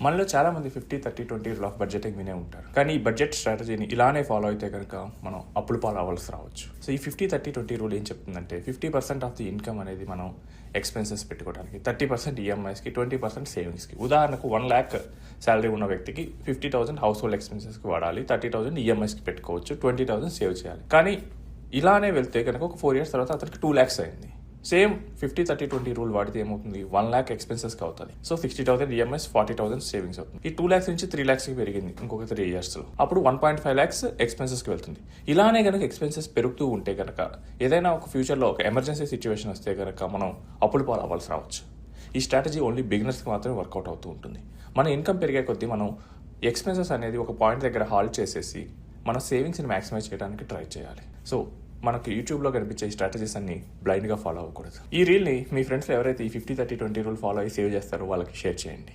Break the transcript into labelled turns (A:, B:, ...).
A: మనలో చాలా మంది 50-30-20 రూల్ ఆఫ్ బడ్జెటింగ్ వినే ఉంటారు. కానీ ఈ బడ్జెట్ స్ట్రాటజీని ఇలానే ఫాలో అయితే కనుక మనం అప్పుల పాలు అవ్వాల్సి రావచ్చు. సో ఈ 50-30-20 రూల్ ఏం చెప్తుందంటే 50% ఆఫ్ ది ఇన్కమ్ అనేది మనం ఎక్స్పెన్సెస్ పెట్టుకోవడానికి, 30% ఈఎంఐస్కి, 20% సేవింగ్స్కి. ఉదాహరణకు 1 lakh శాలరీ ఉన్న వ్యక్తికి 50,000 హౌస్ హోల్డ్ ఎక్స్పెన్సెస్కి వాడాలి, 30,000 ఈఎంఐస్కి పెట్టుకోవచ్చు, 20,000 సేవ్ చేయాలి. కానీ ఇలానే వెళ్తే కనుక ఒక 4 years తర్వాత అతనికి 2 lakhs అయింది. సేమ్ 50-30-20 రూల్ వాడితే ఏమవుతుంది, 1 lakh ఎక్స్పెన్సెస్కి అవుతుంది. సో 60,000 ఈఎంఐస్, 40,000 సేవింగ్స్ అవుతుంది. ఈ 2 lakhs నుంచి 3 lakhsకి పెరిగింది ఇంకొక 3 yearsలో. అప్పుడు 1.5 lakhs ఎక్స్పెన్సెస్కి వెళ్తుంది. ఇలానే కనుక ఎక్స్పెన్సెస్ పెరుగుతూ ఉంటే కనుక ఏదైనా ఒక ఫ్యూచర్లో ఒక ఎమర్జెన్సీ సిచ్యువేషన్ వస్తే కనుక మనం అప్పుల పాలు అవ్వాల్సి రావచ్చు. ఈ స్ట్రాటజీ ఓన్లీ బిగినర్స్కి మాత్రమే వర్కౌట్ అవుతూ ఉంటుంది. మన ఇన్కమ్ పెరిగే కొద్దీ మనం ఎక్స్పెన్సెస్ అనేది ఒక పాయింట్ దగ్గర హాల్ట్ చేసేసి మన సేవింగ్స్ని మ్యాక్సిమైజ్ చేయడానికి ట్రై చేయాలి. సో మనకు యూట్యూబ్లో కనిపించే ఈ స్ట్రాటజీస్ అన్ని బ్లైండ్గా ఫాలో అవ్వకూడదు. ఈ రీల్ని మీ ఫ్రెండ్స్ ఎవరైతే ఈ 50-30-20 రూల్ ఫాలో అయ్యి సేవ్ చేస్తారో వాళ్ళకి షేర్ చేయండి.